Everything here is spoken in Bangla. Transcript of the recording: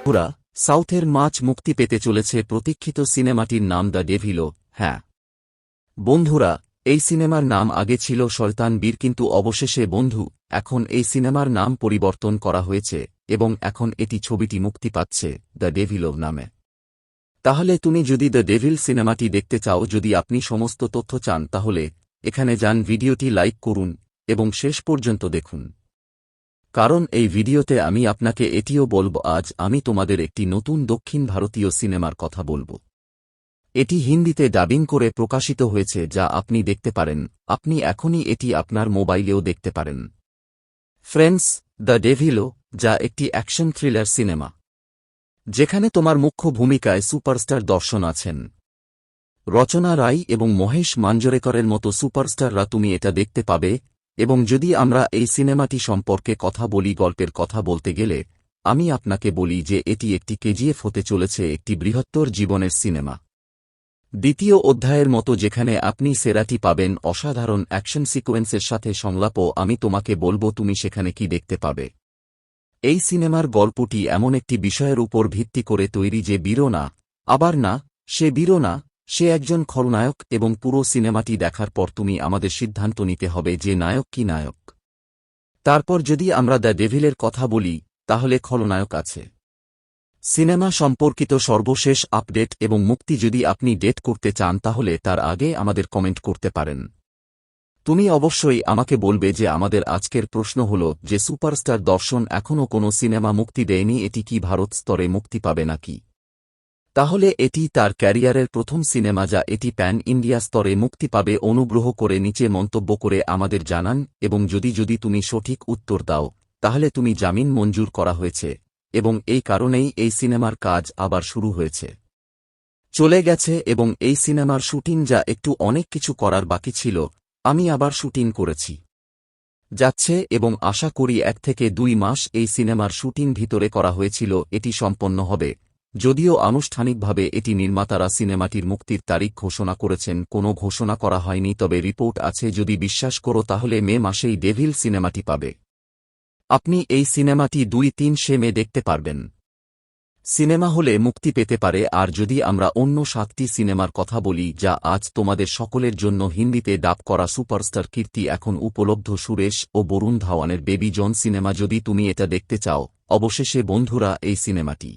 বন্ধুরা, সাউথের মাছ মুক্তি পেতে চলেছে প্রতীক্ষিত সিনেমাটির নাম দ্য ডেভিল। হ্যাঁ বন্ধুরা, এই সিনেমার নাম আগে ছিল শয়তান বীর, কিন্তু অবশেষে বন্ধু এখন এই সিনেমার নাম পরিবর্তন করা হয়েছে এবং এখন এটি ছবিটি মুক্তি পাচ্ছে দ্য ডেভিল নামে। তাহলে তুমি যদি দ্য ডেভিল সিনেমাটি দেখতে চাও, যদি আপনি সমস্ত তথ্য চান, তাহলে এখানে যান, ভিডিওটি লাইক করুন এবং শেষ পর্যন্ত দেখুন, কারণ এই ভিডিওতে আমি আপনাকে এটিও বলব, আজ আমি তোমাদের একটি নতুন দক্ষিণ ভারতীয় সিনেমার কথা বলব। এটি হিন্দিতে ডাবিং করে প্রকাশিত হয়েছে, যা আপনি দেখতে পারেন, আপনি এখনই এটি আপনার মোবাইলেও দেখতে পারেন। ফ্রেন্ডস, দ্য ডেভিল, যা একটি অ্যাকশন থ্রিলার সিনেমা, যেখানে তোমার মুখ্য ভূমিকায় সুপারস্টার দর্শন আছেন। রচনা রায় এবং মহেশ মাঞ্জরেকরের মতো সুপারস্টাররা তুমি এটা দেখতে পাবে। এবং যদি আমরা এই সিনেমাটি সম্পর্কে কথা বলি, গল্পের কথা বলতে গেলে আমি আপনাকে বলি যে এটি একটি কেজিএফ হতে চলেছে, একটি বৃহত্তর জীবনের সিনেমা। দ্বিতীয় অধ্যায়ের মতো, যেখানে আপনি সেরাটি পাবেন অসাধারণ অ্যাকশন সিকোয়েন্সের সাথে সংলাপও। আমি তোমাকে বলবো তুমি সেখানে কি দেখতে পাবে। এই সিনেমার গল্পটি এমন একটি বিষয়ের উপর ভিত্তি করে তৈরি যে বীরও না, আবার না, সে বীরও না, সে একজন খলনায়ক, এবং পুরো সিনেমাটি দেখার পর তুমি আমাদের সিদ্ধান্ত নিতে হবে যে নায়ক কি নায়ক। তারপর যদি আমরা দ্য ডেভিলের কথা বলি, তাহলে খলনায়ক আছে। সিনেমা সম্পর্কিত সর্বশেষ আপডেট এবং মুক্তি যদি আপনি ডেট করতে চান, তাহলে তার আগে আমাদের কমেন্ট করতে পারেন। তুমি অবশ্যই আমাকে বলবে যে আমাদের আজকের প্রশ্ন হল যে সুপারস্টার দর্শন এখনও কোনো সিনেমা মুক্তি দেয়নি, এটি কি ভারত স্তরে মুক্তি পাবে নাকি? তাহলে এটি তার ক্যারিয়ারের প্রথম সিনেমা যা এটি প্যান ইন্ডিয়া স্তরে মুক্তি পাবে। অনুগ্রহ করে নিচে মন্তব্য করে আমাদের জানান, এবং যদি তুমি সঠিক উত্তর দাও, তাহলে তুমি জামিন মঞ্জুর করা হয়েছে, এবং এই কারণেই এই সিনেমার কাজ আবার শুরু হয়েছে, চলে গেছে, এবং এই সিনেমার শুটিং, যা একটু অনেক কিছু করার বাকি ছিল, আমি আবার শুটিং করেছি যাচ্ছে, এবং আশা করি 1 থেকে 2 মাস এই সিনেমার শুটিং ভিতরে করা হয়েছিল, এটি সম্পন্ন হবে। যদিও আনুষ্ঠানিকভাবে এটি নির্মাতারা সিনেমাটির মুক্তির তারিখ ঘোষণা করেছেন, কোনো ঘোষণা করা হয়নি, তবে রিপোর্ট আছে। যদি বিশ্বাস করো, তাহলে মে মাসেই ডেভিল সিনেমাটি পাবে। আপনি এই সিনেমাটি 2-3 মে দেখতে পারবেন। সিনেমা হলে মুক্তি পেতে পারে। আর যদি আমরা অন্য 7টি সিনেমার কথা বলি, যা আজ তোমাদের সকলের জন্য হিন্দিতে ডাব করা, সুপারস্টার কীর্তি এখন উপলব্ধ, সুরেশ ও বরুণ ধাওয়ানের বেবি জন সিনেমা। যদি তুমি এটা দেখতে চাও, অবশেষে বন্ধুরা এই সিনেমাটি